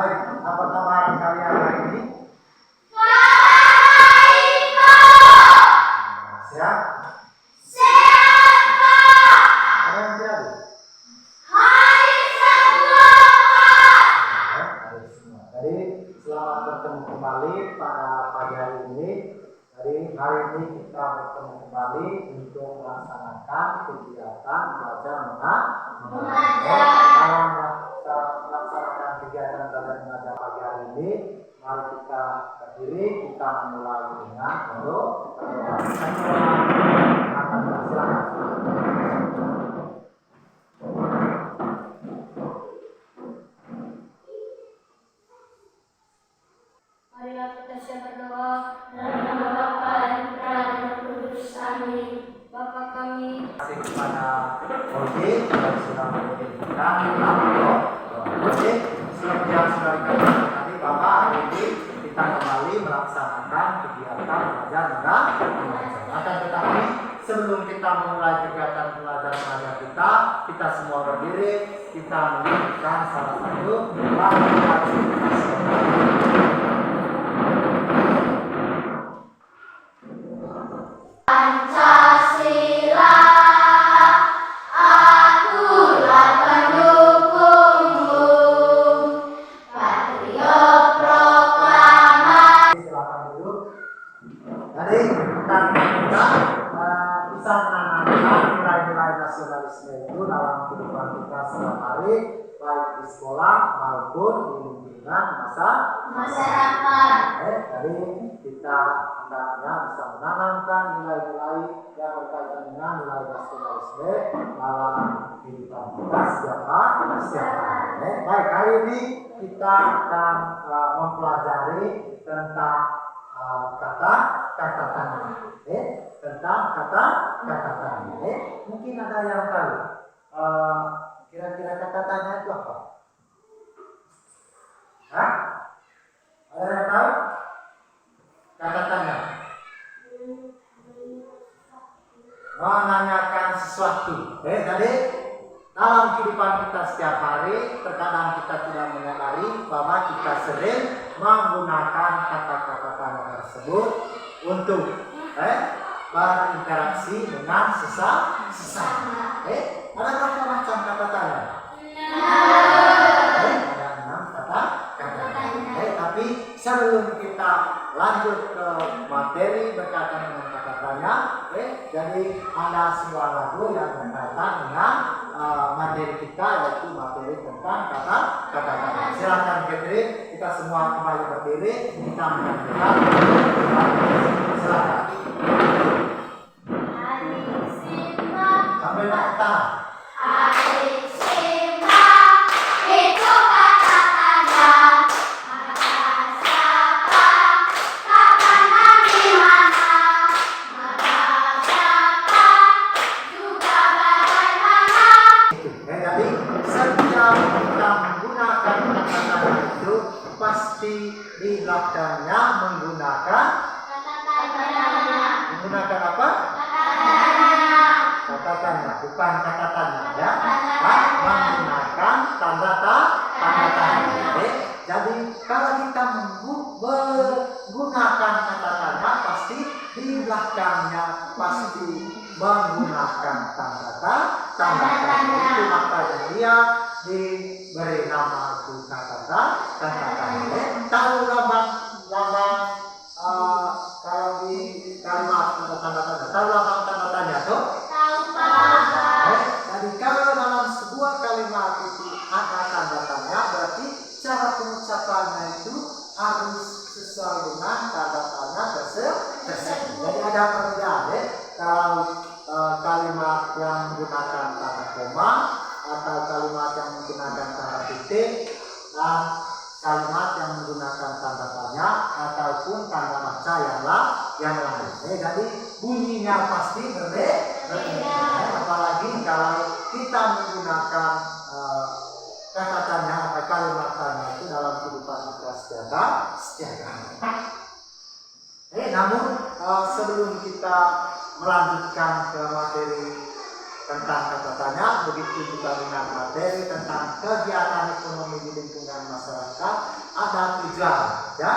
Baik, apa tema kalian hari ini? Siap? Siap, Pak. Ada yang tidak? Hari semua, Pak. Hari semua. Jadi selamat bertemu kembali pada pagi hari ini. Jadi hari ini kita bertemu kembali untuk melaksanakan kegiatan belajar mengajar. Dalam melaksanakan kegiatan belajar mengajar pagi hari ini, mari kita berdiri, kita memulai dengan berdoa. Marilah kita siap berdoa. Dalam nama Bapa dan Putra dan Roh Kudus. Amin. Bapa kami, Terima kasih kepada Oji yang sudah mengirimkan doa. Oji, seperti yang sudah dikatakan tadi, Bapak, hari ini kita kembali melaksanakan kegiatan belajar mengajar. Akan tetapi sebelum kita memulai kegiatan belajar mengajar kita semua berdiri, kita menyanyikan salah satu lagu nasional. Pancasila, akulah pendukungmu, patriot proklamasi. Silakan duduk. Jadi kita bisa menanamkan nilai-nilai nasionalisme itu dalam kehidupan kita sehari-hari, baik di sekolah maupun di lingkungan masyarakat. Jadi kita hendaknya bisa menanamkan nilai-nilai yang berkaitan dengan nilai nasionalisme dalam kehidupan kita setiap hari. Baik, hari ini kita akan mempelajari tentang kata tanya. Tentang kata tanya. Mungkin ada yang tahu kira-kira kata tanya itu apa? Hah? Ada yang tahu? Kata tanya menanyakan sesuatu. Jadi dalam kehidupan kita setiap hari, terkadang kita tidak menyadari bahwa kita sering menggunakan kata-kata tanya tersebut untuk berinteraksi dengan sesama. Ada berapa macam kata tanya? Ada 6 kata tanya. Tapi sebelum kita lanjut ke materi berkaitan dengan kata tanya, jadi ada sebuah lagu yang berkaitan dengan materi kita, yaitu materi tentang kata tanya. Silakan berdiri, kita semua kembali berdiri, kita menyanyikan. Silakan. Sambil naik tangan. Itu kata tanya. Maka siapa? Kapan di mana? Maka siapa? Juga bagaimana? Jadi setiap kita menggunakan kata tanya itu pasti di belakangnya menggunakan apa? Kata tanya, bukan kata tanya ya. Menggunakan tanda tanya. Jadi kalau kita menggunakan kata tanya, pasti di belakangnya pasti menggunakan tanda tanya. Itu makanya dia diberi nama itu kata tanya. Tahu lambang kalau di kalimat tanda tanya. Tahu lambang tanda tanya tuh? Jadi kalau dalam sebuah kalimat itu ada tanda tanya, berarti cara pengucapannya itu harus sesuai dengan tanda tanya tersebut. Jadi ada perbedaan kalau kalimat yang menggunakan tanda koma atau kalimat yang menggunakan tanda titik dan kalimat yang menggunakan tanda tanya ataupun tanda baca yang lain. Jadi bunyinya pasti berbeda. Apalagi kalau kita menggunakan kata tanya atau kalimat tanya itu dalam kehidupan kita setiap hari. Namun sebelum kita melanjutkan ke materi tentang kata tanya, begitu juga dengan materi tentang kegiatan ekonomi di lingkungan masyarakat, tujuan. Ya,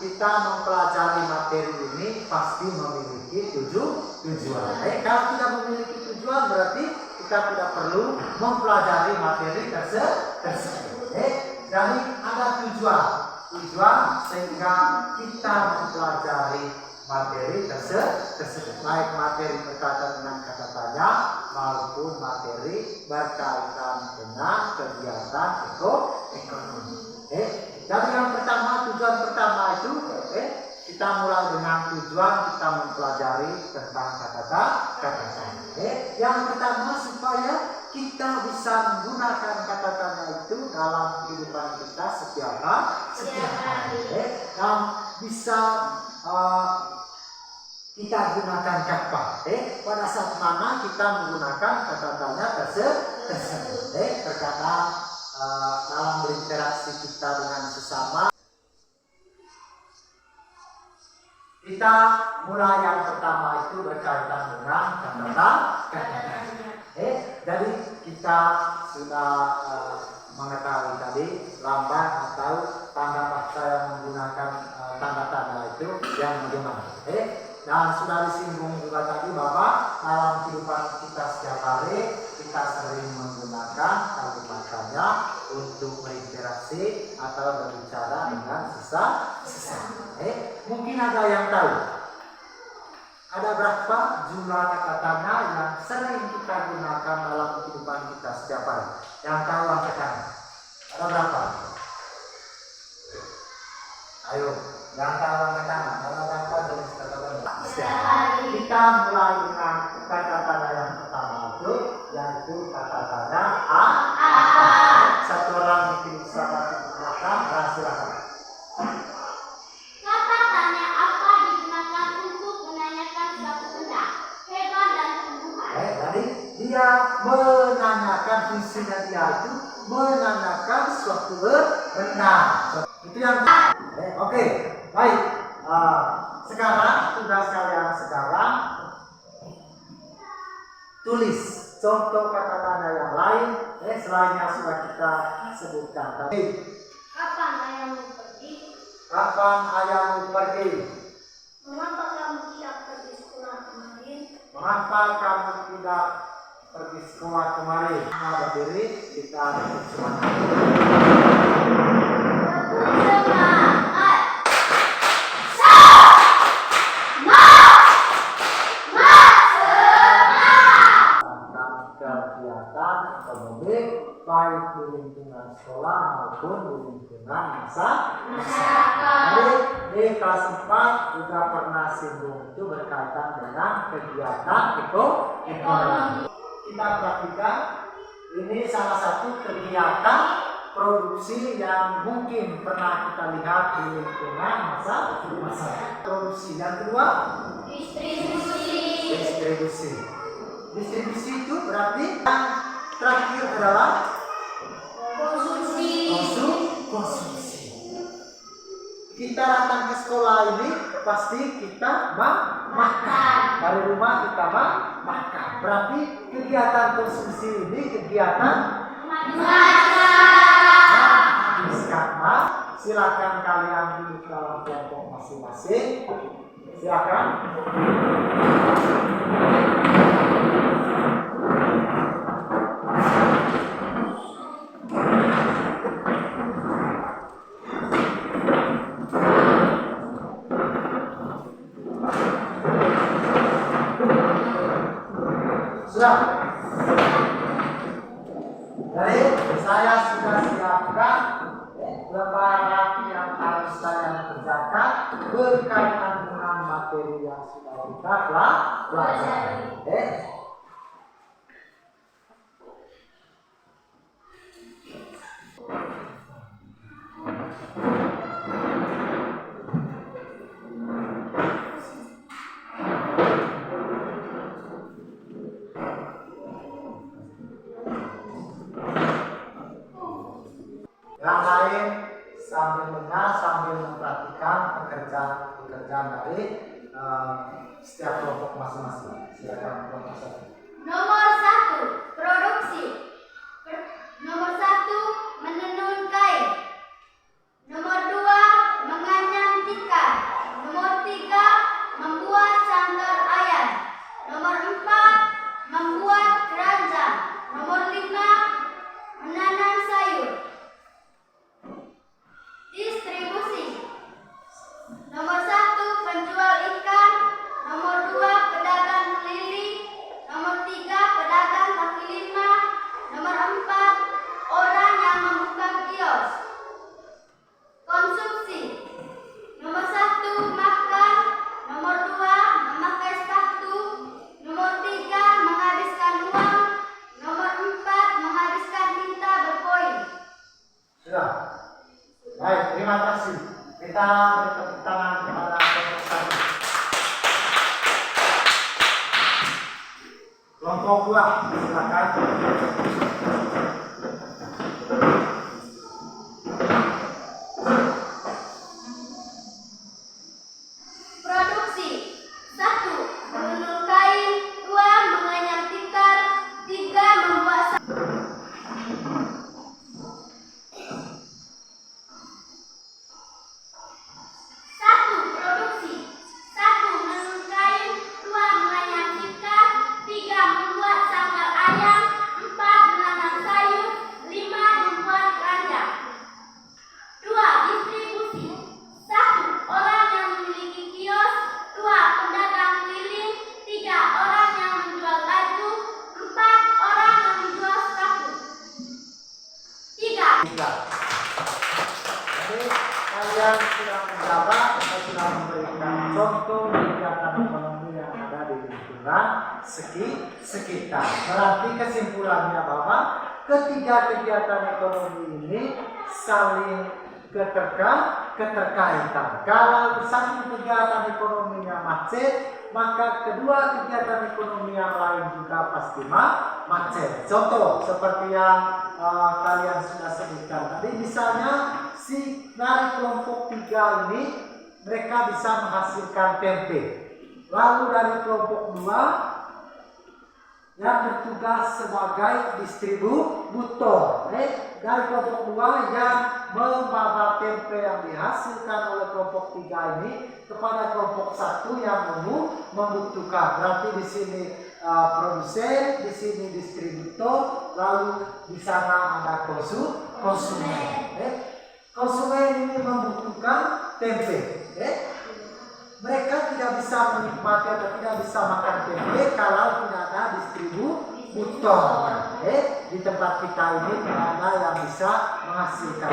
kita mempelajari materi ini pasti memiliki tujuan. Kalau tidak memiliki tujuan berarti kita tidak perlu mempelajari materi tersebut. Jadi ada tujuan sehingga kita mempelajari materi tersebut, baik materi berkaitan dengan kata tanya maupun materi berkaitan dengan kegiatan ekonomi. Jadi yang pertama, tujuan pertama itu kita mulai dengan tujuan kita mempelajari tentang kata tanya. Yang pertama supaya kita bisa menggunakan kata tanya itu dalam kehidupan kita setiap hari. Dan bisa kita gunakan kapan? Pada saat mana kita menggunakan kata tanya tersebut? Terkadang dalam berinteraksi kita dengan sesama. Kita mulai yang pertama itu berkaitan dengan kata tanya. Jadi kita sudah mengetahui tadi lambat atau tanda paksa yang menggunakan tanda tanya itu yang bagaimana. Dan sudah disinggung juga tadi bahwa dalam kehidupan kita setiap hari kita sering menggunakan kalimat tanya untuk berinteraksi atau berbicara dengan sesama. Mungkin ada yang tahu ada berapa jumlah kata tanya yang sering kita gunakan dalam kehidupan kita setiap hari? Yang tahu angkat tangan. Ada berapa? Ayo, yang tahu angkat tangan. Ada berapa jenis kata tanya? Kita mulai dengan kata tanya yang pertama itu, yaitu kata tanya a. Satu orang mungkin bisa menggunakan silakan. Kata tanya apa digunakan untuk menanyakan suatu benda, hewan dan tumbuhan? Jadi dia menanyakan, fungsinya dia itu menanyakan suatu benda. Itu yang oke, baik. Sekarang tugas kalian sekarang tulis contoh kata tanya yang lain. Selain yang sudah kita sebutkan. Kapan ayahmu pergi? Kapan ayahmu pergi? Mengapa kamu tidak pergi sekolah kemarin? Mengapa kamu tidak pergi sekolah kemarin? Nah, berdiri kita semangat. Kegiatan ekonomi baik di lingkungan sekolah maupun di lingkungan masyarakat. Di kelas 4 juga pernah singgung itu berkaitan dengan kegiatan ekonomi. Kita perhatikan ini salah satu kegiatan produksi yang mungkin pernah kita lihat di lingkungan masyarakat. Produksi yang kedua distribusi. Distribusi itu berarti yang terakhir adalah konsumsi. Kita datang ke sekolah ini pasti kita makan. Dari rumah kita makan. Berarti kegiatan konsumsi ini kegiatan menghabiskan. Silakan kalian duduk dalam kelompok masing-masing. Silakan. Sudah. Jadi saya sudah siapkan lembaran yang harus saya kerjakan berkaitan dengan materi yang sudah kita pelajari. Yang lain sambil mendengar, sambil memperhatikan pekerjaan dari setiap kelompok masing-masing. Silakan kelompok satu. Nomor 1, produksi. Nomor 1, menenun kain. Nomor 2, Baik, terima kasih. Kita beri tepuk tangan kepada kelompok tadi. Kelompok 2, silakan. Produksi 1. Menenun kain, 2. Menganyam tikar, 3. Membuat sangkar ayam, 4. menanam sayur, 5. membuat keranjang. 2. Distribusi 1. Orang yang memiliki kios, 2. pedagang keliling, 3. orang yang menjual baju, 4. orang yang menjual sepatu. 3. Jadi kalian sudah menjawab, kita sudah memberikan contoh kegiatan ekonomi yang ada di lingkungan sekitar. Berarti kesimpulannya bahwa ketiga kegiatan ekonomi ini saling keterkaitan. Kalau satu kegiatan ekonominya macet, maka kedua kegiatan ekonomi yang lain juga pasti macet. Contoh seperti yang kalian sudah sebutkan tadi, misalnya dari kelompok 3 ini mereka bisa menghasilkan tempe. Lalu dari kelompok 2 yang bertugas sebagai distributor. Dari kelompok 2 yang membawa tempe yang dihasilkan oleh kelompok 3 ini kepada kelompok 1 yang membutuhkan. Berarti di sini produsen, di sini distributor, lalu di sana ada konsumen. Konsumen ini membutuhkan tempe. Mereka tidak bisa menikmati atau tidak bisa makan tempe kalau tidak ada distributor. Di tempat kita ini tidak ada yang bisa menghasilkan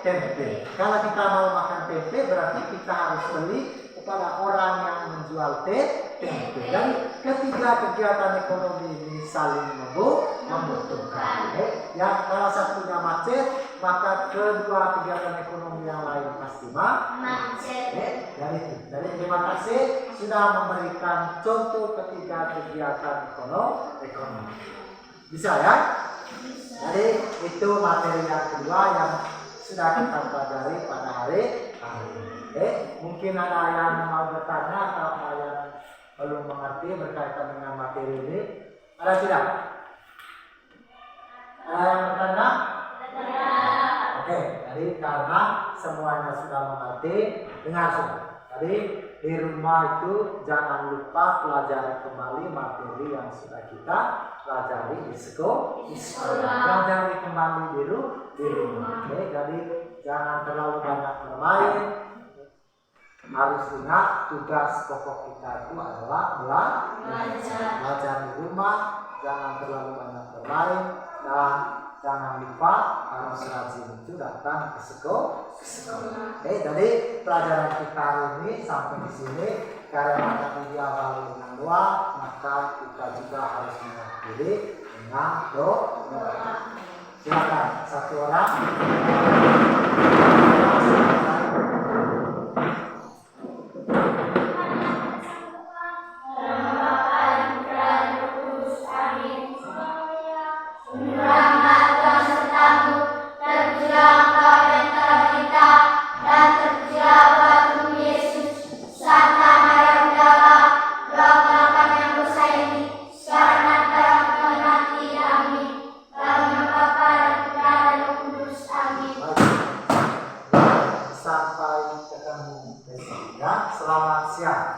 tempe. Kalau kita mau makan tempe, berarti kita harus beli kepada orang yang menjual tempe. Dan ketiga kegiatan ekonomi ini saling membutuhkan. Yang salah satunya macet, maka kedua kegiatan ekonomi yang lain pasti macet. Jadi terima kasih sudah memberikan contoh ketiga kegiatan ekonomi. Bisa ya? Jadi itu materi yang kedua yang sudah kita pelajari pada hari ini. Mungkin ada yang mau bertanya atau ada yang belum mengerti berkaitan dengan materi ini. Ada tidak? Ada yang bertanya? Oke, jadi karena semuanya sudah mengerti, dengar semua. Jadi di rumah itu jangan lupa pelajari kembali materi yang sudah kita pelajari di sekolah. Pelajari kembali di rumah. Oke, jadi jangan terlalu banyak bermain. Harus ingat tugas pokok kita itu adalah belajar di rumah. Jangan terlalu banyak bermain dan jangan lupa harus rajin itu datang ke sekolah. Oke, jadi pelajaran kita hari ini sampai di sini. Karena kami diawali dengan doa, maka kita juga harus mengakhiri dengan doa. Silakan satu orang. Selamat siang.